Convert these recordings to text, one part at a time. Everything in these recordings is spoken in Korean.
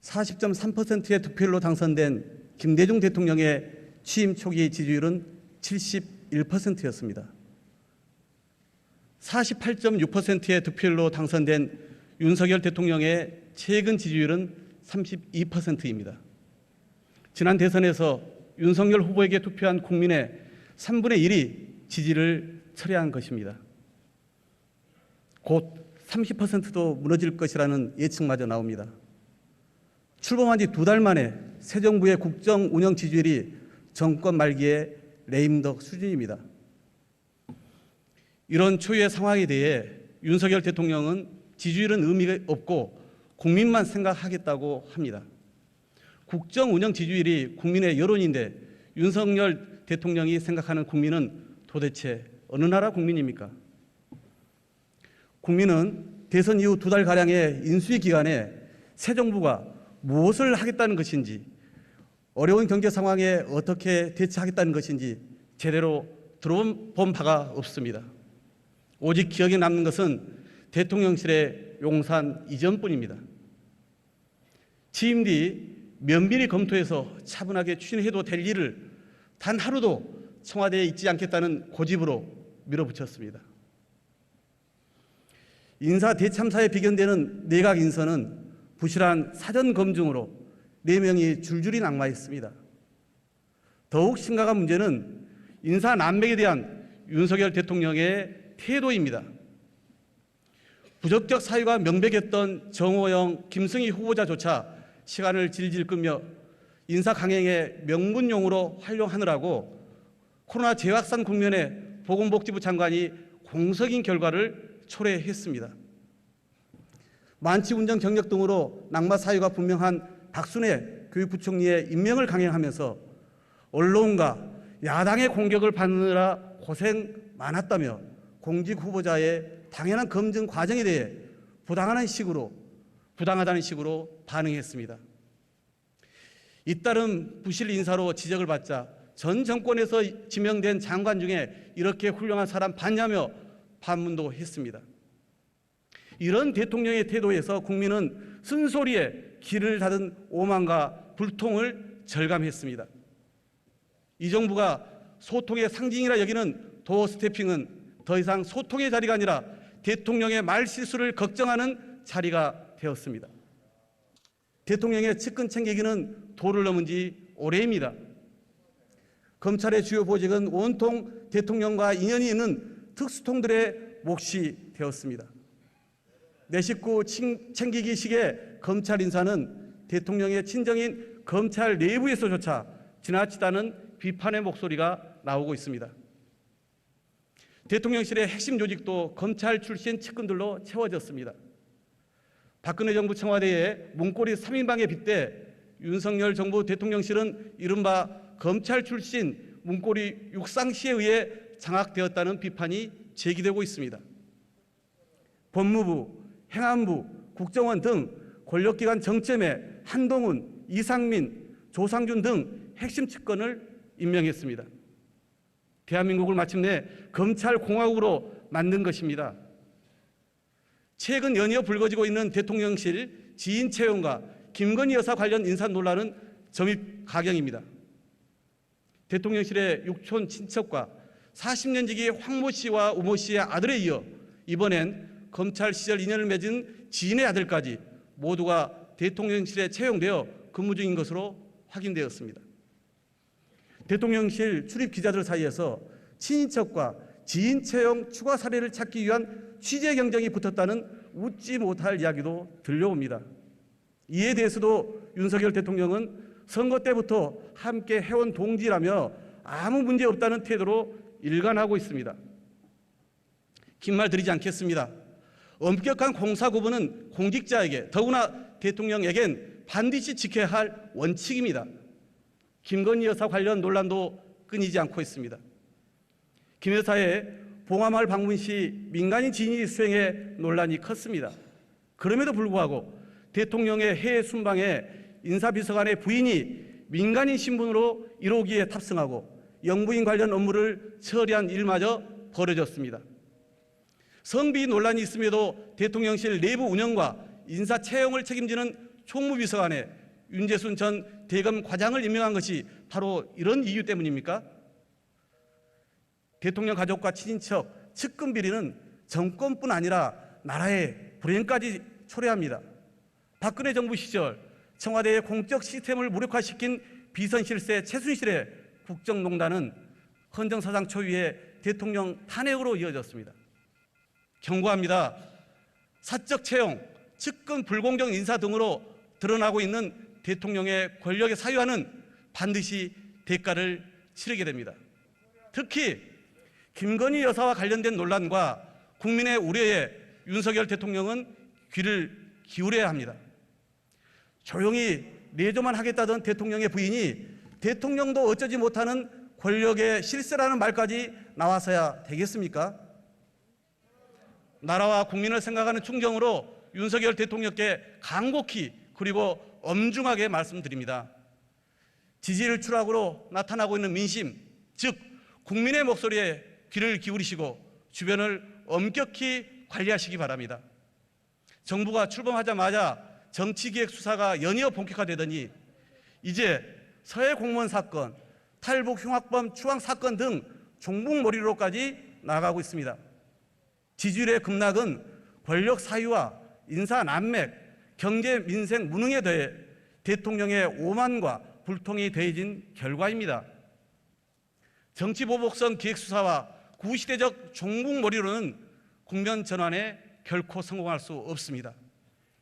40.3%의 득표율로 당선된 김대중 대통령의 취임 초기 지지율은 71%였습니다. 48.6%의 득표율로 당선된 윤석열 대통령의 최근 지지율은 32%입니다. 지난 대선에서 윤석열 후보에게 투표한 국민의 3분의 1이 지지를 철회한 것입니다. 곧 30%도 무너질 것이라는 예측마저 나옵니다. 출범한 지 2달 만에 새 정부의 국정 운영 지지율이 정권 말기의 레임덕 수준입니다. 이런 초유의 상황에 대해 윤석열 대통령은 지지율은 의미가 없고 국민만 생각하겠다고 합니다. 국정 운영 지지율이 국민의 여론인데 윤석열 대통령이 생각하는 국민은 도대체 어느 나라 국민입니까? 국민은 대선 이후 2달가량의 인수위 기간에 새 정부가 무엇을 하겠다는 것인지, 어려운 경제 상황에 어떻게 대처하겠다는 것인지 제대로 들어본 바가 없습니다. 오직 기억에 남는 것은 대통령실의 용산 이전뿐입니다. 취임 뒤 면밀히 검토해서 차분하게 추진해도 될 일을 단 하루도 청와대에 있지 않겠다는 고집으로 밀어붙였습니다. 인사 대참사에 비견되는 내각 인선은 부실한 사전 검증으로 4명이 줄줄이 낙마했습니다. 더욱 심각한 문제는 인사 난맥에 대한 윤석열 대통령의 태도입니다. 부적격 사유가 명백했던 정호영, 김승희 후보자조차 시간을 질질 끌며 인사 강행의 명분용으로 활용하느라고 코로나 재확산 국면에 보건복지부 장관이 공석인 결과를 초래했습니다. 만취 운전 경력 등으로 낙마 사유가 분명한 박순애 교육부총리의 임명을 강행하면서 언론과 야당의 공격을 받느라 고생 많았다며 공직 후보자의 당연한 검증 과정에 대해 부당하다는 식으로 반응했습니다. 잇따른 부실 인사로 지적을 받자 전 정권에서 지명된 장관 중에 이렇게 훌륭한 사람 봤냐며 반문도 했습니다. 이런 대통령의 태도에서 국민은 쓴소리에 귀를 닫은 오만과 불통을 절감했습니다. 이 정부가 소통의 상징이라 여기는 도어 스태핑은 더 이상 소통의 자리가 아니라 대통령의 말실수를 걱정하는 자리가 되었습니다. 대통령의 측근 챙기기는 도를 넘은 지 오래입니다. 검찰의 주요 보직은 온통 대통령과 인연이 있는 특수통들의 몫이 되었습니다. 내 식구 챙기기식의 검찰 인사는 대통령의 친정인 검찰 내부에서조차 지나치다는 비판의 목소리가 나오고 있습니다. 대통령실의 핵심 조직도 검찰 출신 측근들로 채워졌습니다. 박근혜 정부 청와대의 문고리 3인방에 빗대 윤석열 정부 대통령실은 이른바 검찰 출신 문고리 육상시에 의해 장악되었다는 비판이 제기되고 있습니다. 법무부, 행안부, 국정원 등 권력기관 정점에 한동훈, 이상민, 조상준 등 핵심 측근을 임명했습니다. 대한민국을 마침내 검찰공화국으로 만든 것입니다. 최근 연이어 불거지고 있는 대통령실 지인 채용과 김건희 여사 관련 인사 논란은 점입 가경입니다. 대통령실의 육촌 친척과 40년 지기 황모 씨와 우모 씨의 아들에 이어 이번엔 검찰 시절 인연을 맺은 지인의 아들까지 모두가 대통령실에 채용되어 근무 중인 것으로 확인되었습니다. 대통령실 출입 기자들 사이에서 친인척과 지인 채용 추가 사례를 찾기 위한 취재 경쟁이 붙었다는 웃지 못할 이야기도 들려옵니다. 이에 대해서도 윤석열 대통령은 선거 때부터 함께 해온 동지라며 아무 문제 없다는 태도로 일관하고 있습니다. 긴 말 드리지 않겠습니다. 엄격한 공사 구분은 공직자에게, 더구나 대통령에겐 반드시 지켜야 할 원칙입니다. 김건희 여사 관련 논란도 끊이지 않고 있습니다. 김 여사의 봉화마을 방문 시 민간인 지인이 수행해 논란이 컸습니다. 그럼에도 불구하고 대통령의 해외 순방에 인사비서관의 부인이 민간인 신분으로 1호기에 탑승하고 영부인 관련 업무를 처리한 일마저 벌어졌습니다. 성비 논란이 있음에도 대통령실 내부 운영과 인사 채용을 책임지는 총무비서관에 윤재순 전 대검 과장을 임명한 것이 바로 이런 이유 때문입니까? 대통령 가족과 친인척 측근 비리는 정권뿐 아니라 나라의 불행까지 초래합니다. 박근혜 정부 시절 청와대의 공적 시스템을 무력화시킨 비선실세 최순실의 국정농단은 헌정사상 초유의 대통령 탄핵으로 이어졌습니다. 경고합니다. 사적 채용, 측근 불공정 인사 등으로 드러나고 있는 대통령의 권력의 사유화는 반드시 대가를 치르게 됩니다. 특히 김건희 여사와 관련된 논란과 국민의 우려에 윤석열 대통령은 귀를 기울여야 합니다. 조용히 내조만 하겠다던 대통령의 부인이 대통령도 어쩌지 못하는 권력의 실세라는 말까지 나와서야 되겠습니까? 나라와 국민을 생각하는 충정으로 윤석열 대통령께 간곡히 그리고 엄중하게 말씀드립니다. 지지율 추락으로 나타나고 있는 민심, 즉 국민의 목소리에 귀를 기울이시고 주변을 엄격히 관리하시기 바랍니다. 정부가 출범하자마자 정치기획 수사가 연이어 본격화되더니 이제 서해 공무원 사건, 탈북 흉악범 추앙 사건 등 종북몰이로까지 나아가고 있습니다. 지지율의 급락은 권력 사유와 인사 난맥, 경제 민생 무능에 더해 대통령의 오만과 불통이 더해진 결과입니다. 정치보복성 기획수사와 구시대적 종북몰이로는 국면 전환에 결코 성공할 수 없습니다.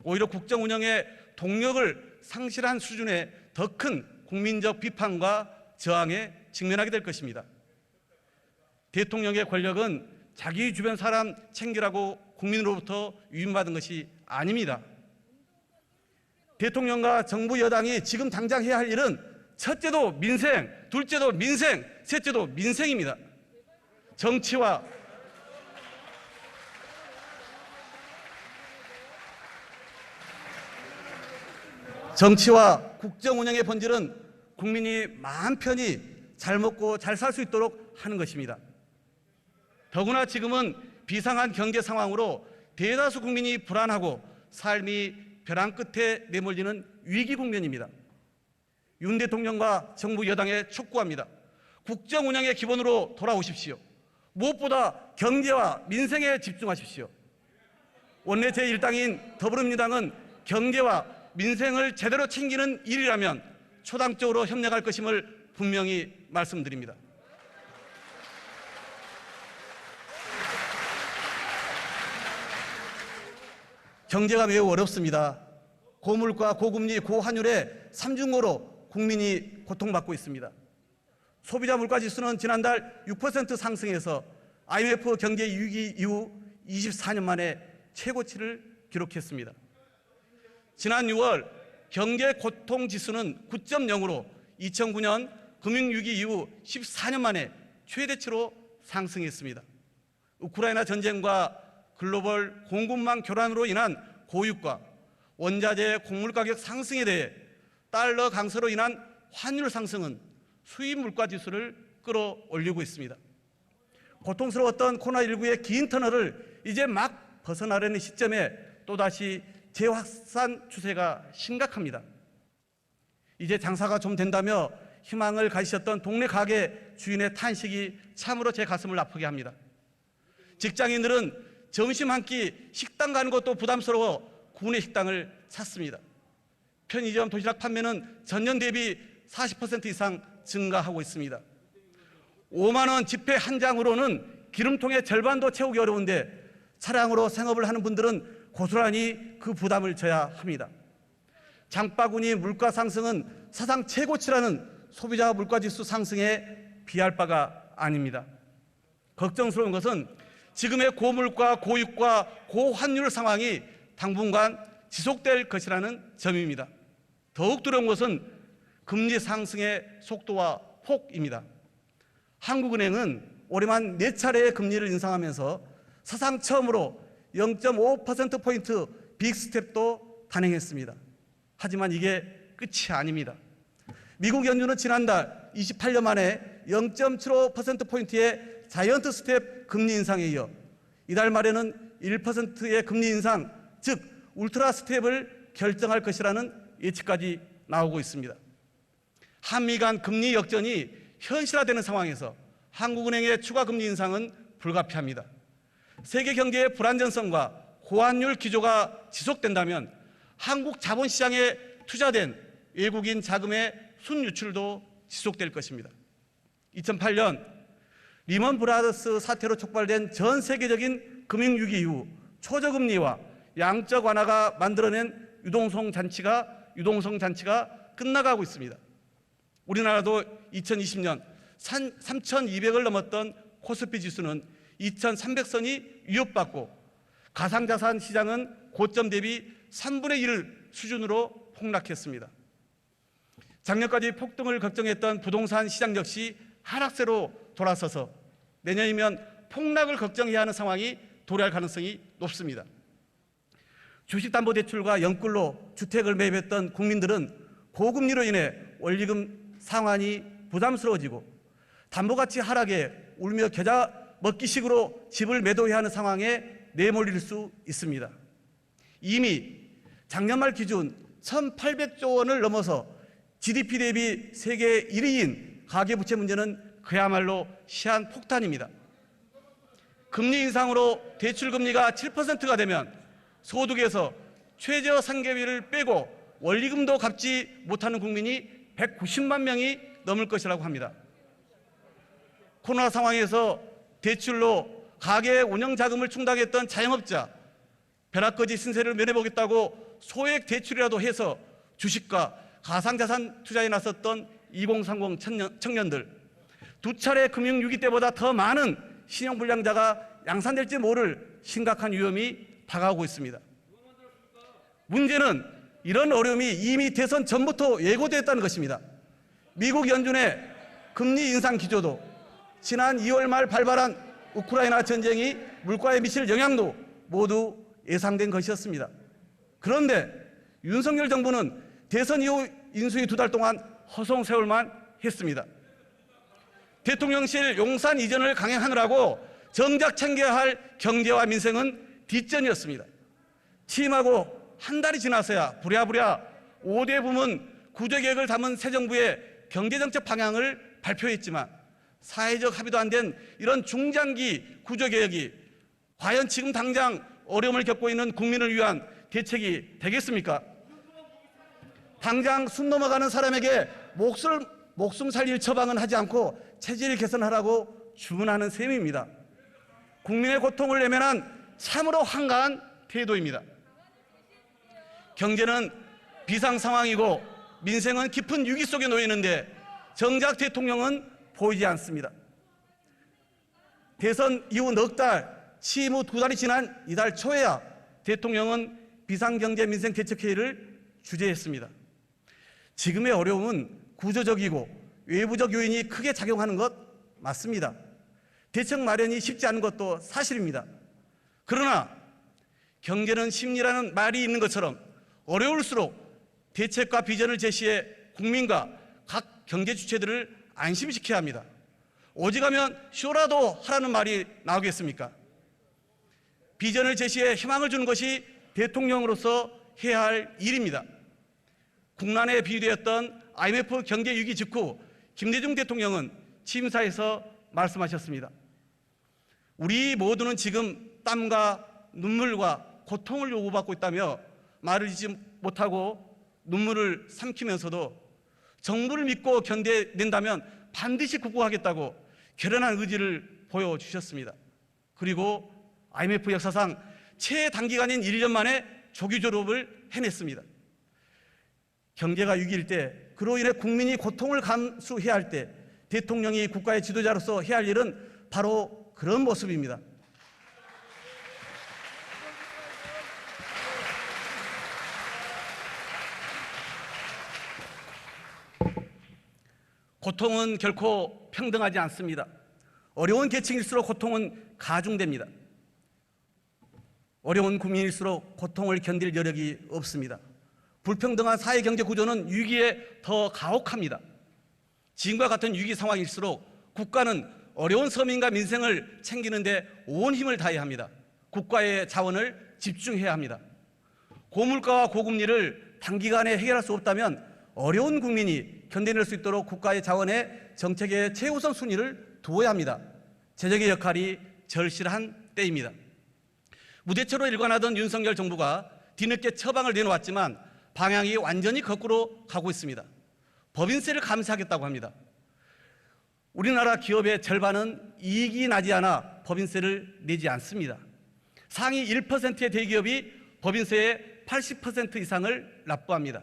오히려 국정 운영의 동력을 상실한 수준의 더 큰 국민적 비판과 저항에 직면하게 될 것입니다. 대통령의 권력은 자기 주변 사람 챙기라고 국민으로부터 위임받은 것이 아닙니다. 대통령과 정부 여당이 지금 당장 해야 할 일은 첫째도 민생, 둘째도 민생, 셋째도 민생입니다. 정치와 국정 운영의 본질은 국민이 마음 편히 잘 먹고 잘 살 수 있도록 하는 것입니다. 더구나 지금은 비상한 경제 상황으로 대다수 국민이 불안하고 삶이 벼랑 끝에 내몰리는 위기 국면입니다. 윤 대통령과 정부 여당에 촉구합니다. 국정 운영의 기본으로 돌아오십시오. 무엇보다 경제와 민생에 집중하십시오. 원내 제1당인 더불어민주당은 경제와 민생을 제대로 챙기는 일이라면 초당적으로 협력할 것임을 분명히 말씀드립니다. 경제가 매우 어렵습니다. 고물가, 고금리, 고환율의 삼중고로 국민이 고통받고 있습니다. 소비자 물가지수는 지난달 6% 상승해서 IMF 경제 위기 이후 24년 만에 최고치를 기록했습니다. 지난 6월 경제 고통 지수는 9.0으로 2009년 금융위기 이후 14년 만에 최대치로 상승했습니다. 우크라이나 전쟁과 글로벌 공급망 교란으로 인한 고유가, 원자재 곡물 가격 상승에 대해 달러 강세로 인한 환율 상승은 수입 물가 지수를 끌어올리고 있습니다. 고통스러웠던 코로나19의 긴 터널을 이제 막 벗어나려는 시점에 또다시 재확산 추세가 심각합니다. 이제 장사가 좀 된다며 희망을 가지셨던 동네 가게 주인의 탄식이 참으로 제 가슴을 아프게 합니다. 직장인들은 점심 한 끼 식당 가는 것도 부담스러워 구내 식당을 찾습니다. 편의점 도시락 판매는 전년 대비 40% 이상 증가하고 있습니다. 5만 원 지폐 한 장으로는 기름통의 절반도 채우기 어려운데 차량으로 생업을 하는 분들은 고스란히 그 부담을 져야 합니다. 장바구니 물가 상승은 사상 최고치라는 소비자 물가지수 상승에 비할 바가 아닙니다. 걱정스러운 것은 지금의 고물가, 고유가, 고환율 상황이 당분간 지속될 것이라는 점입니다. 더욱 두려운 것은 금리 상승의 속도와 폭입니다. 한국은행은 올해만 4차례의 금리를 인상하면서 사상 처음으로 0.5%포인트 빅스텝도 단행했습니다. 하지만 이게 끝이 아닙니다. 미국 연준은 지난달 28년 만에 0.75%포인트의 자이언트 스텝 금리 인상에 이어 이달 말에는 1%의 금리 인상, 즉 울트라 스텝을 결정할 것이라는 예측까지 나오고 있습니다. 한미 간 금리 역전이 현실화되는 상황에서 한국은행의 추가 금리 인상은 불가피합니다. 세계 경제의 불안정성과 고환율 기조가 지속된다면 한국 자본시장에 투자된 외국인 자금의 순유출도 지속될 것입니다. 2008년 리먼 브라더스 사태로 촉발된 전 세계적인 금융위기 이후 초저금리와 양적 완화가 만들어낸 유동성 잔치가 끝나가고 있습니다. 우리나라도 2020년 3,200을 넘었던 코스피 지수는 2,300선이 위협받고 가상자산 시장은 고점 대비 3분의 1 수준으로 폭락했습니다. 작년까지 폭등을 걱정했던 부동산 시장 역시 하락세로 돌아서서 내년이면 폭락을 걱정해야 하는 상황이 도래할 가능성이 높습니다. 주식담보대출과 연끌로 주택을 매입했던 국민들은 고금리로 인해 원리금 상환이 부담스러워지고 담보가치 하락에 울며 겨자 먹기식으로 집을 매도해야 하는 상황에 내몰릴 수 있습니다. 이미 작년 말 기준 1,800조 원을 넘어서 GDP 대비 세계 1위인 가계부채 문제는 그야말로 시한폭탄입니다. 금리 인상으로 대출금리가 7%가 되면 소득에서 최저생계비를 빼고 원리금도 갚지 못하는 국민이 190만 명이 넘을 것이라고 합니다. 코로나 상황에서 대출로 가계 운영 자금을 충당했던 자영업자, 벼락거지 신세를 면해보겠다고 소액 대출이라도 해서 주식과 가상자산 투자에 나섰던 2030 청년들, 두 차례 금융위기 때보다 더 많은 신용불량자가 양산될지 모를 심각한 위험이 다가오고 있습니다. 문제는 이런 어려움이 이미 대선 전부터 예고됐다는 것입니다. 미국 연준의 금리 인상 기조도 지난 2월 말 발발한 우크라이나 전쟁이 물가에 미칠 영향도 모두 예상된 것이었습니다. 그런데 윤석열 정부는 대선 이후 인수위 2달 동안 허송세월만 했습니다. 대통령실 용산 이전을 강행하느라고 정작 챙겨야 할 경제와 민생은 뒷전이었습니다. 취임하고 한 달이 지나서야 부랴부랴 5대 부문 구조계획을 담은 새 정부의 경제정책 방향을 발표했지만 사회적 합의도 안 된 이런 중장기 구조개혁이 과연 지금 당장 어려움을 겪고 있는 국민을 위한 대책이 되겠습니까? 당장 숨 넘어가는 사람에게 목숨 살릴 처방은 하지 않고 체질 개선하라고 주문하는 셈입니다. 국민의 고통을 외면한 참으로 한가한 태도입니다. 경제는 비상 상황이고 민생은 깊은 위기 속에 놓여 있는데 정작 대통령은 보이지 않습니다. 대선 이후 넉 달, 취임 후 2달이 지난 이달 초에야 대통령은 비상경제 민생 대책회의를 주재했습니다. 지금의 어려움은 구조적이고 외부적 요인이 크게 작용하는 것 맞습니다. 대책 마련이 쉽지 않은 것도 사실입니다. 그러나 경제는 심리라는 말이 있는 것처럼 어려울수록 대책과 비전을 제시해 국민과 각 경제 주체들을 안심시켜야 합니다. 오직하면 쇼라도 하라는 말이 나오겠습니까? 비전을 제시해 희망을 주는 것이 대통령으로서 해야 할 일입니다. 국난에 비유되었던 IMF 경제위기 직후 김대중 대통령은 취임사에서 말씀하셨습니다. 우리 모두는 지금 땀과 눈물과 고통을 요구받고 있다며 말을 잇지 못하고 눈물을 삼키면서도 정부를 믿고 견뎌낸다면 반드시 극복하겠다고 결연한 의지를 보여주셨습니다. 그리고 IMF 역사상 최단기간인 1년 만에 조기 졸업을 해냈습니다. 경제가 위기일 때, 그로 인해 국민이 고통을 감수해야 할 때 대통령이 국가의 지도자로서 해야 할 일은 바로 그런 모습입니다. 고통은 결코 평등하지 않습니다. 어려운 계층일수록 고통은 가중됩니다. 어려운 국민일수록 고통을 견딜 여력이 없습니다. 불평등한 사회경제 구조는 위기에 더 가혹합니다. 지금과 같은 위기 상황일수록 국가는 어려운 서민과 민생을 챙기는 데 온 힘을 다해야 합니다. 국가의 자원을 집중해야 합니다. 고물가와 고금리를 단기간에 해결할 수 없다면 어려운 국민이 견뎌낼 수 있도록 국가의 자원에 정책의 최우선 순위를 두어야 합니다. 재정의 역할이 절실한 때입니다. 무대처로 일관하던 윤석열 정부가 뒤늦게 처방을 내놓았지만 방향이 완전히 거꾸로 가고 있습니다. 법인세를 감세하겠다고 합니다. 우리나라 기업의 절반은 이익이 나지 않아 법인세를 내지 않습니다. 상위 1%의 대기업이 법인세의 80% 이상을 납부합니다.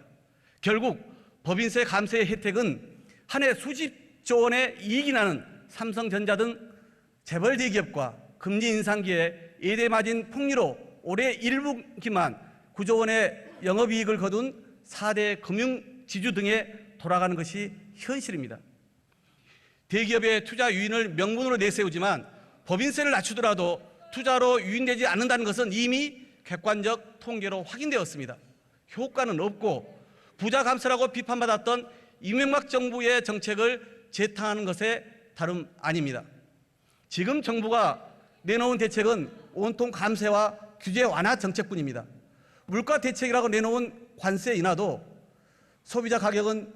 결국 법인세 감세의 혜택은 한 해 수십조 원의 이익이 나는 삼성전자 등 재벌 대기업과 금리 인상기에 예대 마진 폭리로 올해 1분기만 9조 원의 영업이익을 거둔 4대 금융지주 등에 돌아가는 것이 현실입니다. 대기업의 투자 유인을 명분으로 내세우지만 법인세를 낮추더라도 투자로 유인되지 않는다는 것은 이미 객관적 통계로 확인되었습니다. 효과는 없고 부자 감세라고 비판받았던 이명박 정부의 정책을 재탕하는 것에 다름 아닙니다. 지금 정부가 내놓은 대책은 온통 감세와 규제 완화 정책뿐입니다. 물가 대책이라고 내놓은 관세 인하도 소비자 가격은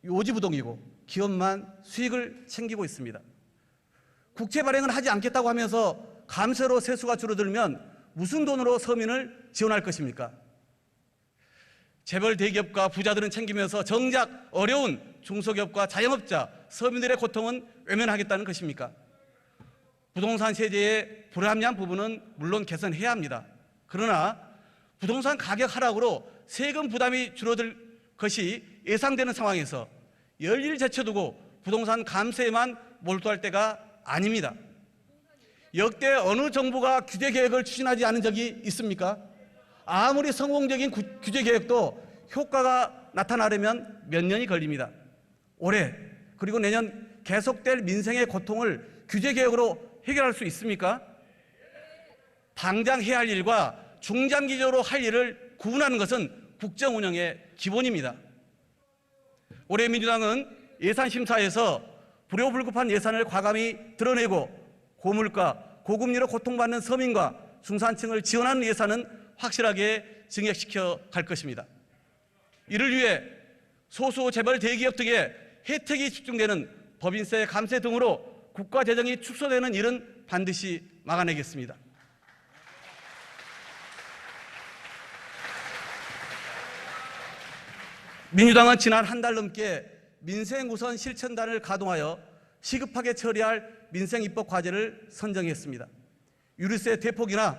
요지부동이고 기업만 수익을 챙기고 있습니다. 국채 발행은 하지 않겠다고 하면서 감세로 세수가 줄어들면 무슨 돈으로 서민을 지원할 것입니까? 재벌 대기업과 부자들은 챙기면서 정작 어려운 중소기업과 자영업자, 서민들의 고통은 외면하겠다는 것입니까? 부동산 세제의 불합리한 부분은 물론 개선해야 합니다. 그러나 부동산 가격 하락으로 세금 부담이 줄어들 것이 예상되는 상황에서 열일 제쳐두고 부동산 감세에만 몰두할 때가 아닙니다. 역대 어느 정부가 규제 계획을 추진하지 않은 적이 있습니까? 아무리 성공적인 규제 계획도 효과가 나타나려면 몇 년이 걸립니다. 올해 그리고 내년 계속될 민생의 고통을 규제 계획으로 해결할 수 있습니까? 당장 해야 할 일과 중장기적으로 할 일을 구분하는 것은 국정 운영의 기본입니다. 올해 민주당은 예산심사에서 불효불급한 예산을 과감히 드러내고 고물가, 고금리로 고통받는 서민과 중산층을 지원하는 예산은 확실하게 증액시켜 갈 것입니다. 이를 위해 소수 재벌 대기업 등의 혜택이 집중되는 법인세 감세 등으로 국가 재정이 축소되는 일은 반드시 막아내겠습니다. 민주당은 지난 한 달 넘게 민생 우선 실천단을 가동하여 시급하게 처리할 민생 입법 과제를 선정했습니다. 유류세 대폭이나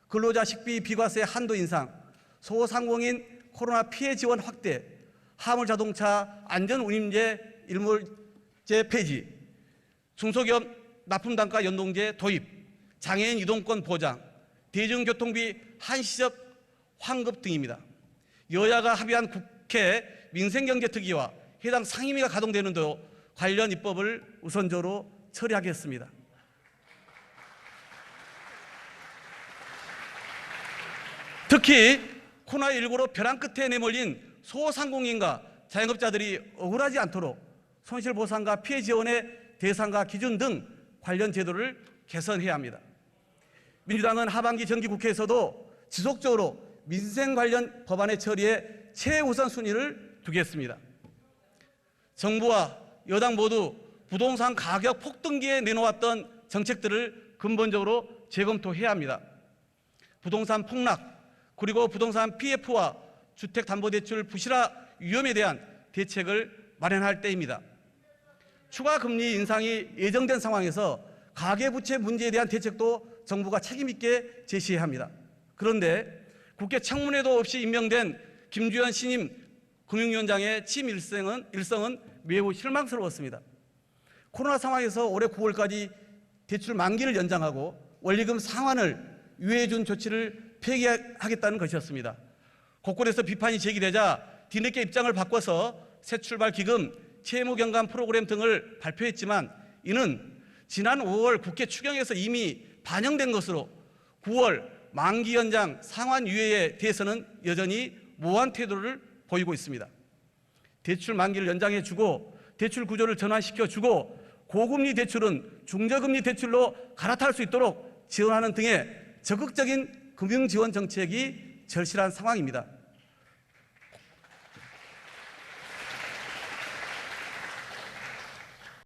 근로자 식비 비과세 한도 인상, 소상공인 코로나 피해 지원 확대, 화물자동차 안전운임제 일몰제 폐지, 중소기업 납품단가 연동제 도입, 장애인 이동권 보장, 대중교통비 한시적 환급 등입니다. 여야가 합의한 국회 민생경제특위와 해당 상임위가 가동되는 대로 관련 입법을 우선적으로 처리하겠습니다. 특히 코로나19로 벼랑 끝에 내몰린 소상공인과 자영업자들이 억울하지 않도록 손실보상과 피해 지원의 대상과 기준 등 관련 제도를 개선해야 합니다. 민주당은 하반기 정기국회에서도 지속적으로 민생 관련 법안의 처리에 최우선 순위를 두겠습니다. 정부와 여당 모두 부동산 가격 폭등기에 내놓았던 정책들을 근본적으로 재검토해야 합니다. 부동산 폭락, 그리고 부동산 PF와 주택담보대출 부실화 위험에 대한 대책을 마련할 때입니다. 추가 금리 인상이 예정된 상황에서 가계부채 문제에 대한 대책도 정부가 책임 있게 제시해야 합니다. 그런데 국회 청문회도 없이 임명된 김주현 신임 금융위원장의 취임 일성은 매우 실망스러웠습니다. 코로나 상황에서 올해 9월까지 대출 만기를 연장하고 원리금 상환을 유예해 준 조치를 폐기하겠다는 것이었습니다. 곳곳에서 비판이 제기되자 뒤늦게 입장을 바꿔서 새출발 기금, 채무경감 프로그램 등을 발표했지만 이는 지난 5월 국회 추경에서 이미 반영된 것으로 9월 만기 연장 상환 유예에 대해서는 여전히 모호한 태도를 보이고 있습니다. 대출 만기를 연장해주고 대출 구조를 전환시켜주고 고금리 대출은 중저금리 대출로 갈아탈 수 있도록 지원하는 등의 적극적인 금융지원 정책이 절실한 상황입니다.